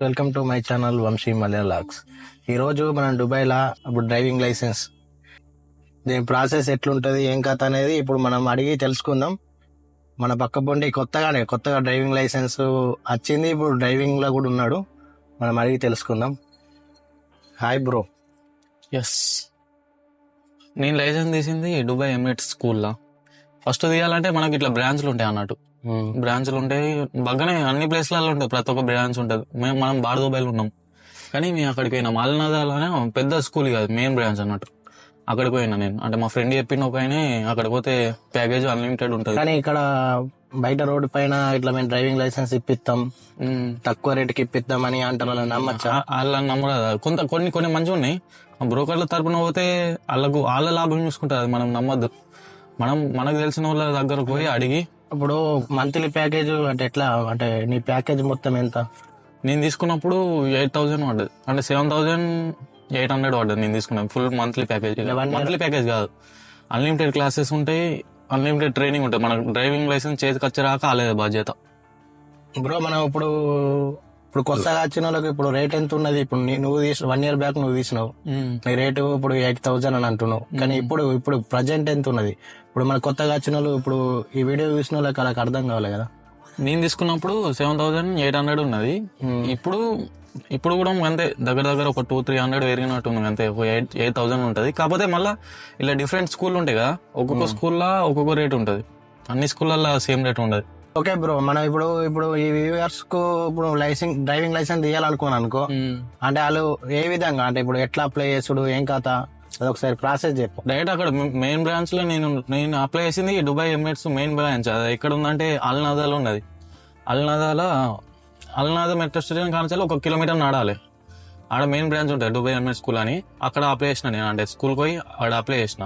Welcome to my channel Vamshi మలయాళాక్స్. ఈరోజు మనం దుబాయ్లో ఇప్పుడు డ్రైవింగ్ లైసెన్స్ దీని ప్రాసెస్ ఎట్లుంటుంది ఏం కథ అనేది ఇప్పుడు మనం అడిగి తెలుసుకుందాం. మన పక్క పొండి కొత్తగా డ్రైవింగ్ లైసెన్స్ వచ్చింది, ఇప్పుడు డ్రైవింగ్లో కూడా ఉన్నాడు. మనం అడిగి తెలుసుకుందాం. Hi bro. ఎస్, నేను లైసెన్స్ తీసింది దుబాయ్ ఎమిరేట్స్ స్కూల్లో. ఫస్ట్ తీయాలంటే మనకి ఇట్లా బ్రాంచ్లు ఉంటాయి అన్నట్టు. బ్రాంచ్లు ఉంటాయి బాగానే, అన్ని ప్లేస్లలో ఉంటాయి, ప్రతి ఒక్క బ్రాంచ్ ఉంటుంది. మనం బార్ దుబాయ్లో ఉన్నాం, కానీ మేము అక్కడికి పోయినాం. అల్నాదాలోనే పెద్ద స్కూల్ కాదు, మెయిన్ బ్రాంచ్ అన్నట్టు. అక్కడికి పోయినా నేను, అంటే మా ఫ్రెండ్ చెప్పిన ఒక ఆయన అక్కడికి పోతే ప్యాకేజ్ అన్లిమిటెడ్ ఉంటుంది. కానీ ఇక్కడ బయట రోడ్డు పైన ఇట్లా మేము డ్రైవింగ్ లైసెన్స్ ఇప్పిస్తాం, తక్కువ రేటుకి ఇప్పిస్తాం అని అంటారు. వాళ్ళని నమ్మచ్చా? వాళ్ళని నమ్మరు. కొన్ని మంచిగా ఉన్నాయి. బ్రోకర్ల తరపున పోతే వాళ్ళ లాభం చూసుకుంటారు, అది మనం నమ్మద్దు. మనకు తెలిసిన వాళ్ళ దగ్గర పోయి అడిగి. ఇప్పుడు మంత్లీ ప్యాకేజ్ అంటే ఎట్లా, అంటే నీ ప్యాకేజ్ మొత్తం ఎంత? నేను తీసుకున్నప్పుడు 8,000 పడ్డది, అంటే 7,800 పడ్డది నేను తీసుకున్నాను full monthly package. Monthly package కాదు, అన్లిమిటెడ్ క్లాసెస్ ఉంటాయి, అన్లిమిటెడ్ ట్రైనింగ్ ఉంటుంది. మనకు డ్రైవింగ్ లైసెన్స్ చేతికి వచ్చేరాక ఆలేదు బాధ్యత. బ్రో మనం ఇప్పుడు కొత్తగా వచ్చిన వాళ్ళకి ఇప్పుడు రేట్ ఎంత ఉన్నది? ఇప్పుడు నువ్వు 1 year బ్యాక్ నువ్వు తీసినావు, నీ రేటు ఇప్పుడు 8,000 అని అంటున్నావు. కానీ ఇప్పుడు ప్రజెంట్ ఎంత ఉన్నది? ఇప్పుడు మన కొత్తగా వచ్చిన వాళ్ళు, ఇప్పుడు ఈ వీడియో చూసిన వాళ్ళకి అలా అర్థం కావాలి కదా. నేను తీసుకున్నప్పుడు 7,800 ఉన్నది. ఇప్పుడు కూడా అంతే, దగ్గర ఒక 200-300 పెరిగినట్టు ఉంది అంతే. ఒక 8,000 ఉంటుంది. కాకపోతే మళ్ళీ ఇలా డిఫరెంట్ స్కూల్ ఉంటాయి కదా, ఒక్కొక్క స్కూల్లో ఒక్కొక్క రేట్ ఉంటుంది, అన్ని స్కూళ్ళల్లో సేమ్ రేట్ ఉండదు. ఓకే బ్రో, మనం ఇప్పుడు ఈ వ్యూవర్స్ కు ఇప్పుడు డ్రైవింగ్ లైసెన్స్ తీయాలనుకున్నాను అనుకో, అంటే వాళ్ళు ఏ విధంగా, అంటే ఇప్పుడు ఎట్లా అప్లై చేసుడు ఏం కథ, అదొకసారి ప్రాసెస్ చెప్పు. డైరెక్ట్ అక్కడ మెయిన్ బ్రాంచ్ లో నేను అప్లై చేసింది దుబాయ్ ఎమిరేట్స్ మెయిన్ బ్రాంచ్. అది ఎక్కడ ఉందంటే అల్నాదాలో ఉన్నది. అల్నాదా మెట్రో స్టేషన్ కానించాలి 1 kilometer నడాలి. ఆడ మెయిన్ బ్రాంచ్ ఉంటుంది దుబాయ్ ఎమిరేట్స్ స్కూల్ అని. అక్కడ అప్లై చేసిన నేను, అంటే స్కూల్కి పోయి ఆడ అప్లై చేసిన.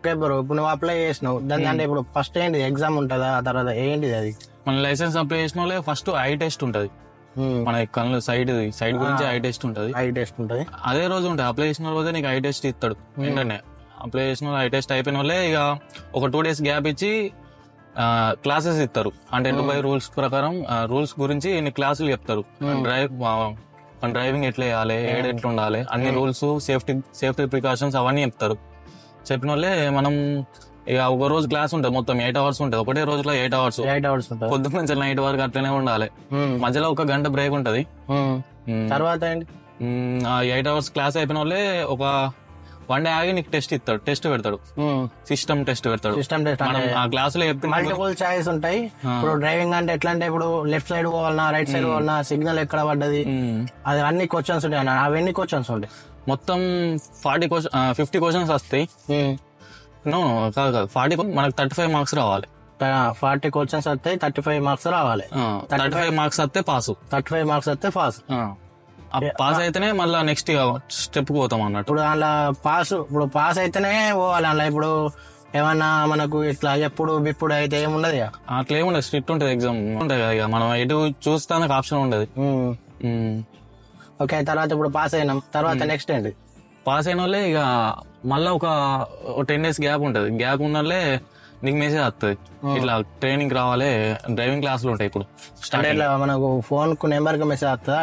ఓకే బ్రో, ఇప్పుడు నువ్వు అప్లై చేసినావు దాన్ని, అంటే ఇప్పుడు ఫస్ట్ ఏంటి ఎగ్జామ్ ఉంటుందా, ఆ తర్వాత ఏంటిది అది? మన లైసెన్స్ అప్లై చేసిన వాళ్ళే ఫస్ట్ ఐ టెస్ట్ ఉంటుంది. మన కళ్ళు సైడ్ గురించి ఐ టెస్ట్ ఉంటుంది. అదే రోజు ఉంటుంది, అప్లై చేసిన రోజే నీకు ఐ టెస్ట్ ఇస్తాడు. ఏంటంటే అప్లై చేసిన ఐ టెస్ట్ అయిపోయిన వాళ్ళే ఇక ఒక 2 days గ్యాప్ ఇచ్చి క్లాసెస్ ఇస్తారు. అంటే దుబాయ్ రూల్స్ ప్రకారం రూల్స్ గురించి ఇన్ని క్లాసులు చెప్తారు. డ్రైవింగ్ ఎట్లా వేయాలి, ఎట్లా ఉండాలి, అన్ని రూల్స్, సేఫ్టీ ప్రికాషన్స్ అవన్నీ చెప్తారు. చెప్పిన వాళ్ళే మనం ఇక ఒక రోజు క్లాస్ ఉంటుంది, మొత్తం 8 hours ఉంటుంది. ఒకటే రోజులో 8 hours పొద్దున్న నుంచి నైట్ వరకు అట్లనే ఉండాలి. మధ్యలో 1 గంట బ్రేక్ ఉంటది. తర్వాత ఏంటి, 8 hours క్లాస్ అయిపోయిన వాళ్ళే ఒక 1 day ఆగి నీకు టెస్ట్ పెడతాడు, సిస్టమ్ టెస్ట్ పెడతాడు. ఆ క్లాస్ లో మల్టిపుల్ చాయిస్ ఉంటాయి. ఇప్పుడు డ్రైవింగ్ అంటే ఎట్లా అంటే, ఇప్పుడు లెఫ్ట్ సైడ్ పోవాలన్నా, రైట్ సైడ్ పోవాలన్నా, సిగ్నల్ ఎక్కడ పడ్డది, అది అన్ని క్వశ్చన్స్ ఉంటాయి అన్న. అవి ఎన్ని క్వశ్చన్స్ ఉంటాయి? మొత్తం 50 questions వస్తాయి. కాదు 40, మనకు 35 marks రావాలి. 40 questions వస్తాయి, 35 marks రావాలి. 35 marks వస్తే పాస్. 35 marks వస్తే పాస్. పాస్ అయితేనే మళ్ళీ నెక్స్ట్ స్టెప్ పోతాం అన్నట్టు. ఇప్పుడు అలా పాస్ అయితేనే పోవాలి. అలా ఇప్పుడు ఏమన్నా మనకు ఇట్లా ఎప్పుడు బిప్పుడు అయితే ఏముండదు, అట్లా ఏముండదు, స్ట్రిక్ట్ ఉంటుంది ఎగ్జామ్ ఉంటుంది కదా. మనం ఎటు చూస్తానికి ఆప్షన్ ఉండదు. ఓకే, తర్వాత ఇప్పుడు పాస్ అయినాం, తర్వాత నెక్స్ట్ ఏంటి? పాస్ అయిన వాళ్ళే ఇక మళ్ళీ ఒక 10 days గ్యాప్ ఉంటుంది. గ్యాప్ ఉన్న వాళ్ళే నీకు మెసేజ్ వస్తుంది, ఇట్లా ట్రైనింగ్ రావాలి, డ్రైవింగ్ క్లాసులు ఉంటాయి. ఇప్పుడు మనకు ఫోన్ కు నెంబర్ కి మెసేజ్ వస్తుందా?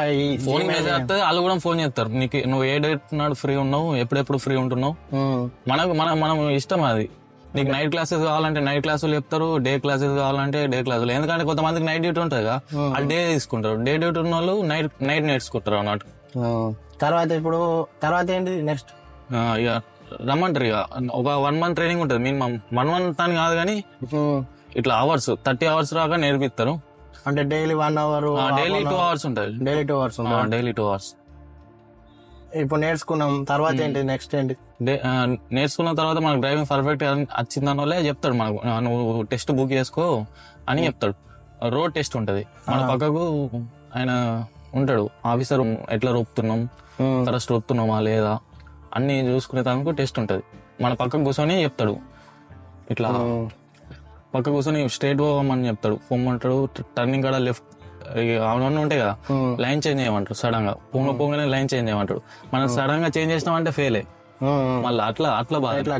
ఫోన్ మెసేజ్ వస్తుంది, వాళ్ళు కూడా ఫోన్ చేస్తారు నీకు, నువ్వు ఏ డేట్ నాడు ఫ్రీ ఉన్నావు, ఎప్పుడెప్పుడు ఫ్రీ ఉంటున్నావు. మనం ఇష్టం అది. నీకు నైట్ క్లాసెస్ కావాలంటే నైట్ క్లాసులు చెప్తారు, డే క్లాసెస్ కావాలంటే డే క్లాసులు. ఎందుకంటే కొంతమందికి నైట్ డ్యూటీ ఉంటుంది కదా, వాళ్ళు డే తీసుకుంటారు. డే డ్యూటీ ఉన్న వాళ్ళు నైట్ నేర్చుకుంటారు అన్నట్టు. తర్వాత ఏంటి నెక్స్ట్? ఇక రమ్మంటారు. ఇక ఒక 1 month ట్రైనింగ్ ఉంటుంది మినిమం. 1 month అని కాదు కానీ ఇట్లా 30 hours రాగా నేర్పిస్తారు. అంటే డైలీ 1 hour, డైలీ 2 hours ఉంటుంది. Daily 2 hours. ఇప్పుడు నేర్చుకున్నాం, తర్వాత ఏంటి నెక్స్ట్ ఏంటి? నేర్చుకున్న తర్వాత మనకు డ్రైవింగ్ పర్ఫెక్ట్ వచ్చిందని వాళ్ళే చెప్తాడు మనకు, నువ్వు టెస్ట్ బుక్ చేసుకో అని చెప్తాడు. రోడ్ టెస్ట్ ఉంటది, మన పక్కకు ఆయన ఉంటాడు ఆఫీసర్. ఎట్లా రోపుతున్నాం, కరెక్ట్ రోపుతున్నామా లేదా అన్ని చూసుకునే తనకు టెస్ట్ ఉంటది. మన పక్కకు కూర్చొని చెప్తాడు, ఇట్లా పక్క కూర్చొని స్ట్రైట్ పోవమని చెప్తాడు. పొమ్మంటాడు, టర్నింగ్ కాడ లెఫ్ట్ అవన్నీ ఉంటాయి కదా, లైన్ చేంజ్ చేయమంటారు. సడన్ గా పోగానే లైన్ చేంజ్ చేయమంటాడు. మనం సడన్ గా చేంజ్ చేసినామంటే ఫెయిలే. మళ్ళీ అట్లా అట్లా బాగా ఇట్లా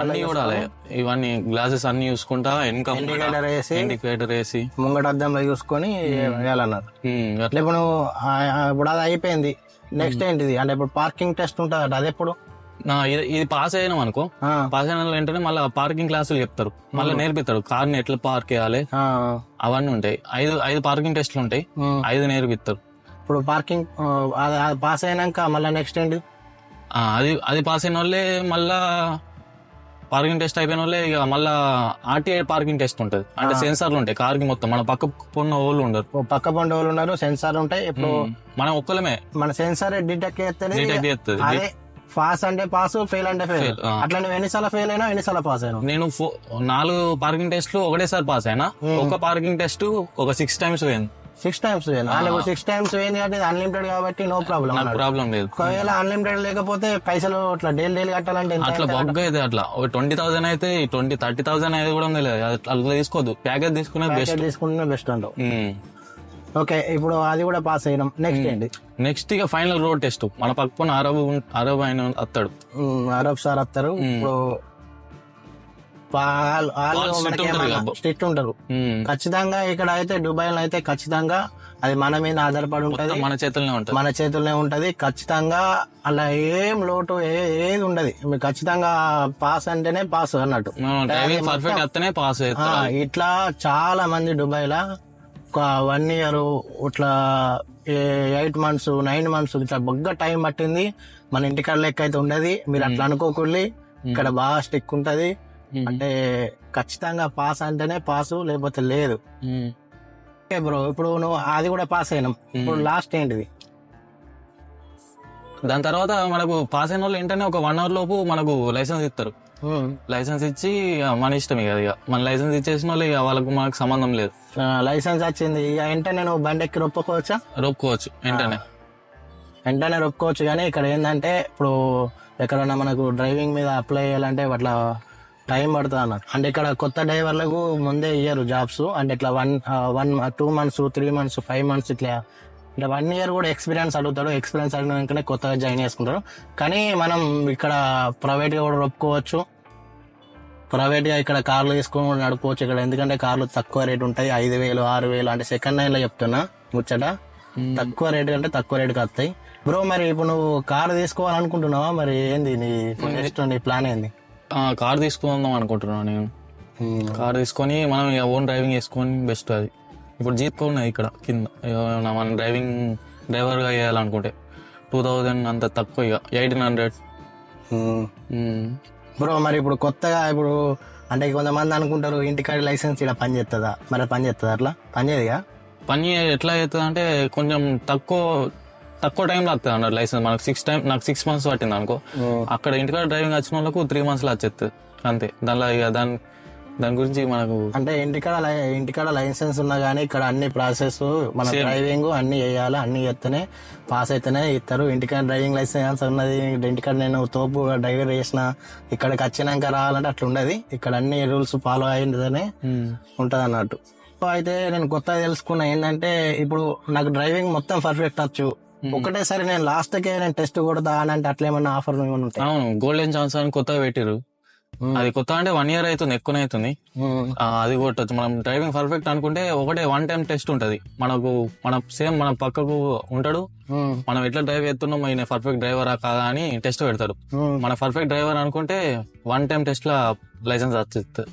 అన్ని చూడాలి, ఇవన్నీ గ్లాసెస్ అన్ని చూసుకుంటా వెనక ఇండికేటర్ వేసి వేసి ముంగట అద్దంలో చూసుకొని వేయాలన్నారు. అట్లా ఇప్పుడు ఇప్పుడు అది అయిపోయింది, నెక్స్ట్ ఏంటిది అంటే ఇప్పుడు పార్కింగ్ టెస్ట్ ఉంటుంది, అది ఎప్పుడు? ఇది పాస్ అయినాం అనుకో, పాస్ అయిన వెంటనే మళ్ళీ పార్కింగ్ క్లాసులు చెప్తారు, మళ్ళీ నేర్పిస్తారు కార్ని ఎట్లా పార్క్ చేయాలి అవన్నీ ఉంటాయి. 5 పార్కింగ్ టెస్ట్లు ఉంటాయి, 5 నేర్పిస్తారు. ఇప్పుడు పార్కింగ్ పాస్ అయినాక మళ్ళీ నెక్స్ట్ ఏంటి? అది పాస్ అయిన వాళ్ళే మళ్ళా పార్కింగ్ టెస్ట్ అయిపోయిన వాళ్ళే ఇక మళ్ళా ఆర్టీఐ పార్కింగ్ టెస్ట్ ఉంటుంది. అంటే సెన్సార్లు ఉంటాయి కార్కి మొత్తం, మన పక్క పొన్న వాళ్ళు ఉండరు, పక్క పండు వాళ్ళు ఉన్నారు, సెన్సార్ ఉంటాయి. ఇప్పుడు మనం ఒక్కలమే మన సెన్సార్ డిటెక్ట్ చేస్తుంది. అదే పాస్ అంటే పాస్, ఫెయిల్ అంటే ఫెయిల్. అట్లా నువ్వు ఎన్నిసార్లు ఫెయిల్ అయినా ఎన్నిసార్లు పాస్ అయినా? నేను 4 పార్కింగ్ టెస్ట్లు ఒకటేసారి పాస్ అయినా. ఒక పార్కింగ్ టెస్ట్ ఒక 6 టైమ్స్ పోయింది. 6 టైమ్స్ పోయింది. అంటే 6 టైమ్స్ పోయింది కాబట్టి అన్లిమిటెడ్ కాబట్టి నో ప్రాబ్లం, ప్రాబ్లం లేదు. ఒకవేళ అన్లిమిటెడ్ లేకపోతే పైసలు అట్లా డైలీ కట్టాలంటే అట్లా బొగ్గ అయితే అట్లా 20,000 అయితే 30,000 అయితే కూడా లేదు. అట్లా తీసుకోవద్దు, ప్యాకేజ్ తీసుకునేది బెస్ట్ అంటావు. ఓకే, ఇప్పుడు అది కూడా పాస్ అయినాం. నెక్స్ట్ ఏంటి? నెక్స్ట్ ఇక ఫైనల్ రోడ్ టెస్ట్. మన పక్కన అరబ్ ఆయన వస్తాడు, అరబ్ సార్ వస్తారు. ఇప్పుడు స్ట్రిక్ట్ ఉంటారు ఖచ్చితంగా. ఇక్కడ అయితే దుబాయ్ లో అయితే ఖచ్చితంగా అది మన మీద ఆధారపడి ఉంటది, మన చేతుల్లోనే ఉంటది ఖచ్చితంగా. అలా ఏం లోటు ఏది ఉండదు, మీకు ఖచ్చితంగా పాస్ అంటేనే పాస్ అన్నట్టు. ఇట్లా చాలా మంది దుబాయ్ లా ఒక 1 year ఇట్లా 8 months 9 months ఇట్లా బొగ్గ టైం పట్టింది. మన ఇంటికాడ లెక్క అయితే ఉండదు, మీరు అట్లా అనుకోకూడదు. ఇక్కడ బాగా స్టిక్ ఉంటది. అంటే ఖచ్చితంగా పాస్ అంటేనే పాస్, లేకపోతే లేదు. ఓకే బ్రో, ఇప్పుడు నువ్వు అది కూడా పాస్ అయినాం. ఇప్పుడు లాస్ట్ ఏంటిది? దాని తర్వాత మనకు పాస్ అయిన వాళ్ళు ఏంటనే ఒక 1 hour లోపు మనకు లైసెన్స్ ఇస్తారు. లైసెన్స్ ఇచ్చి మన ఇష్టమే కదా, ఇక మన లైసెన్స్ ఇచ్చేసిన వాళ్ళు ఇక వాళ్ళకు మనకు సంబంధం లేదు. లైసెన్స్ వచ్చింది ఇక వెంటనే నువ్వు బండి ఎక్కి రొప్పుకోవచ్చా? రొప్పుకోవచ్చు, వెంటనే రొప్పుకోవచ్చు. కానీ ఇక్కడ ఏంటంటే ఇప్పుడు ఎక్కడన్నా మనకు డ్రైవింగ్ మీద అప్లై చేయాలంటే అట్లా టైం పడుతుంది అన్నారు. అంటే ఇక్కడ కొత్త డ్రైవర్లకు ముందే ఇయ్యరు జాబ్స్. అంటే ఇట్లా 2 months 3 months 5 months ఇట్లా అంటే 1 year కూడా ఎక్స్పీరియన్స్ అడుగుతాడు. ఎక్స్పీరియన్స్ అడిగినాకనే కొత్తగా జాయిన్ చేసుకుంటారు. కానీ మనం ఇక్కడ ప్రైవేట్ గా కూడా ఒప్పుకోవచ్చు, ప్రైవేట్ గా ఇక్కడ కార్లు తీసుకొని కూడా నడుపుకోవచ్చు ఇక్కడ. ఎందుకంటే కార్లు తక్కువ రేట్ ఉంటాయి, 5,000 6,000 అంటే సెకండ్ హ్యాండ్ లో చెప్తున్నా ముచ్చట. తక్కువ రేట్ కంటే తక్కువ రేటుకి వస్తాయి. బ్రో మరి ఇప్పుడు నువ్వు కారు తీసుకోవాలనుకుంటున్నావా? మరి ఏంది నీ ప్లాన్ ఏంది? కార్ తీసుకుందాం అనుకుంటున్నాను నేను. కార్ తీసుకొని మనం ఓన్ డ్రైవింగ్ చేసుకొని బెస్ట్. అది ఇప్పుడు జీప్ ఉన్నది ఇక్కడ కింద, మనం డ్రైవర్ గా చేయాలనుకుంటే 2,000 అంత తక్కువ, ఇక 1,800. బ్రో మరి ఇప్పుడు కొత్తగా ఇప్పుడు అంటే కొంతమంది అనుకుంటారు ఇంటికాడ లైసెన్స్ ఇలా పని చేస్తుందా? మరి పని చేస్తుందా? అట్లా పని చేయదుగా. పని ఎట్లా అవుతుంది అంటే కొంచెం తక్కువ టైంలో వస్తుంది అన్నారు లైసెన్స్. నాకు 6 months పట్టింది అనుకో, అక్కడ ఇంటికాడ డ్రైవింగ్ వచ్చిన వాళ్ళకు 3 months లో వచ్చేస్తుంది అంతే. దానిలో ఇక దాని గురించి మనకు అంటే ఇంటికాడ లైసెన్స్ ఉన్నా గానీ ఇక్కడ అన్ని ప్రాసెస్ మన డ్రైవింగ్ అన్ని చేయాలి, అన్ని చేస్తేనే పాస్ అయితేనే ఇస్తారు. ఇంటికాడ డ్రైవింగ్ లైసెన్స్ ఉన్నది, ఇంటికాడ నేను తోపు డ్రైవర్ చేసిన ఇక్కడికి వచ్చినాక రావాలంటే అట్లా ఉండదు. ఇక్కడ అన్ని రూల్స్ ఫాలో అయిందనే ఉంటది అన్నట్టు. అయితే నేను కొత్తగా తెలుసుకున్నా ఏంటంటే ఇప్పుడు నాకు డ్రైవింగ్ మొత్తం పర్ఫెక్ట్ వచ్చు, ఒకటేసారి నేను లాస్ట్ కే నేను టెస్ట్ కొడతా అని అంటే అట్లా ఏమన్నా ఆఫర్ ఏమన్నా ఉంటాయి? అవును, గోల్డెన్ ఛాన్స్ అని కొత్తగా పెట్టిరు. అది కొత్త అంటే 1 year అవుతుంది, ఎక్కువనే అవుతుంది. అది కొట్టచ్చు. మనం డ్రైవింగ్ పర్ఫెక్ట్ అనుకుంటే ఒకటే 1 time టెస్ట్ ఉంటది. మన పక్కకు ఉంటాడు, మనం ఎట్లా డ్రైవ్ చేస్తున్నాం, ఆయన పర్ఫెక్ట్ డ్రైవరా కాదా అని టెస్ట్ పెడతాడు. మన పర్ఫెక్ట్ డ్రైవర్ అనుకుంటే 1 time టెస్ట్ లా లైసెన్స్ వచ్చేస్తుంది.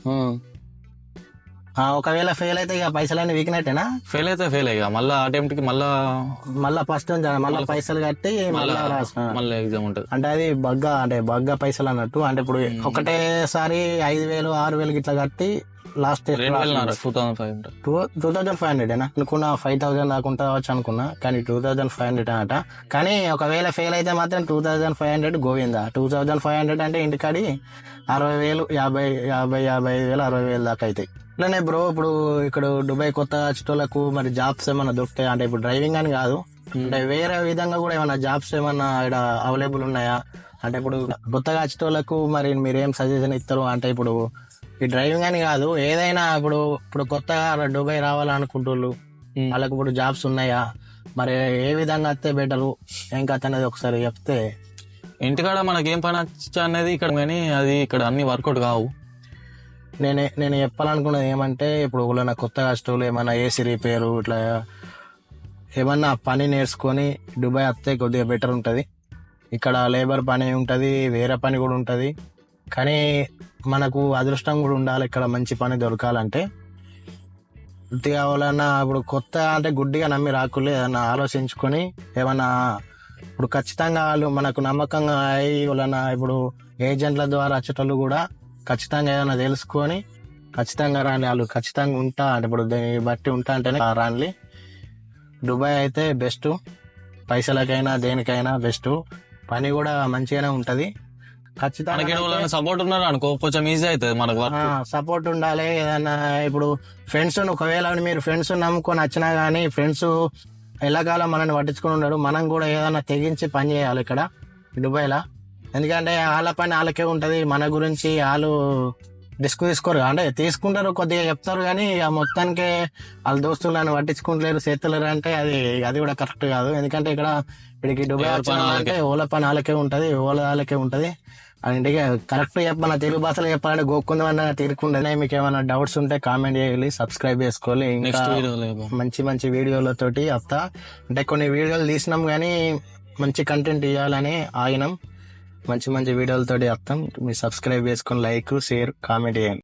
ఒకవేళ ఫెయిల్ అయితే ఇక పైసలన్నీ వీకినట్టేనా? ఫెయిల్ అయితే ఫెయిల్ అయ్యా, మళ్ళీ అటెంప్ట్ కి మళ్ళా ఫస్ట్ మళ్ళీ పైసలు కట్టి మళ్ళీ ఎగ్జామ్ ఉంటుంది. అంటే అది బగ్గా పైసలు అన్నట్టు. అంటే ఇప్పుడు ఒకటేసారి 5,000 6,000 ఇట్లా కట్టి లాస్ట్ 2,500 అనుకున్నా. 5,000 దాకుంటా వచ్చు అనుకున్నా, కానీ 2,500 అనట. కానీ ఒకవేళ ఫెయిల్ అయితే మాత్రం 2,500 గోవిందా. 2,500 అంటే ఇంటికాడి 60,000 50,000 60,000 దాకా అవుతాయి. ఇట్లానే బ్రో ఇప్పుడు ఇక్కడ దుబాయ్ కొత్త వచ్చేటోళ్ళకు మరి జాబ్స్ ఏమన్నా దొరుకుతాయి? అంటే ఇప్పుడు డ్రైవింగ్ అని కాదు, అంటే వేరే విధంగా కూడా ఏమన్నా జాబ్స్ ఏమన్నా ఇక్కడ అవైలబుల్ ఉన్నాయా? అంటే ఇప్పుడు కొత్తగా వచ్చేటోళ్ళకు మరి మీరేం సజెషన్ ఇస్తారు? అంటే ఇప్పుడు ఈ డ్రైవింగ్ అని కాదు, ఏదైనా ఇప్పుడు కొత్తగా దుబాయ్ రావాలనుకుంటున్నారు వాళ్ళకి ఇప్పుడు జాబ్స్ ఉన్నాయా? మరి ఏ విధంగా వస్తే బెటరు ఏం కథ అనేది ఒకసారి చెప్తే. ఇంటికాడ మనకేం పని వచ్చా అనేది ఇక్కడ, కానీ అది ఇక్కడ అన్ని వర్కౌట్ కావు. నేను చెప్పాలనుకున్నది ఏమంటే, ఇప్పుడు ఎవరైనా కొత్తగా స్టోర్లు ఏమైనా ఏసీ రిపేరు ఇట్లా ఏమన్నా పని నేర్చుకొని దుబాయ్ వస్తే కొద్దిగా బెటర్ ఉంటుంది. ఇక్కడ లేబర్ పని ఉంటుంది, వేరే పని కూడా ఉంటుంది. కానీ మనకు అదృష్టం కూడా ఉండాలి ఇక్కడ మంచి పని దొరకాలంటే. కొద్దిగా ఎవరన్నా ఇప్పుడు కొత్త అంటే గుడ్డిగా నమ్మి రాకులే, ఏదన్నా ఆలోచించుకొని ఏమన్నా ఇప్పుడు ఖచ్చితంగా వాళ్ళు మనకు నమ్మకంగా అయ్యి వాళ్ళన్నా ఇప్పుడు ఏజెంట్ల ద్వారా వచ్చేటోళ్ళు కూడా ఖచ్చితంగా ఏదైనా తెలుసుకొని ఖచ్చితంగా రాని, వాళ్ళు ఖచ్చితంగా ఉంటా అంటే ఇప్పుడు దీన్ని బట్టి ఉంటా అంటేనే రాని. దుబాయ్ అయితే బెస్ట్, పైసలకైనా దేనికైనా బెస్ట్, పని కూడా మంచిగానే ఉంటది. ఖచ్చితంగా సపోర్ట్ ఉన్నారు అనుకో కొంచెం ఈజీ అవుతుంది మనకు. సపోర్ట్ ఉండాలి. ఏదన్నా ఇప్పుడు ఫ్రెండ్స్ ఒకవేళ మీరు ఫ్రెండ్స్ నమ్ముకొని వచ్చినా గానీ ఫ్రెండ్స్ ఎలాగాల మనల్ని పట్టించుకొని ఉన్నాడు. మనం కూడా ఏదైనా తెగించి పని చేయాలి ఇక్కడ దుబాయ్లో. ఎందుకంటే వాళ్ళ పని వాళ్ళకే ఉంటది, మన గురించి వాళ్ళు తీసుకోరు. అంటే తీసుకుంటారు, కొద్దిగా చెప్తారు, కానీ మొత్తానికి వాళ్ళ దోస్తులను పట్టించుకుంటలేరు, చేస్తలేరు అంటే అది కూడా కరెక్ట్ కాదు. ఎందుకంటే ఇక్కడ ఇక్కడికి దుబాయ్ అంటే ఓల పని వాళ్ళకే ఉంటది, ఓల వాళ్ళకే ఉంటది. అంటే కరెక్ట్ చెప్పాలి, తెలుగు భాషలో చెప్పాలంటే గోక్కుందామన్నా తీరుకుంటే. మీకు ఏమైనా డౌట్స్ ఉంటే కామెంట్ చేయాలి, సబ్స్క్రైబ్ చేసుకోవాలి. ఇంకా మంచి మంచి వీడియోలతోటి వస్తా. అంటే కొన్ని వీడియోలు తీసినాం కానీ మంచి కంటెంట్ ఇవ్వాలని ఆగినాం. మంచి మంచి వీడియోలతోటి వస్తాం. మీరు సబ్స్క్రైబ్ చేసుకొని లైక్, షేర్, కామెంట్ చేయండి.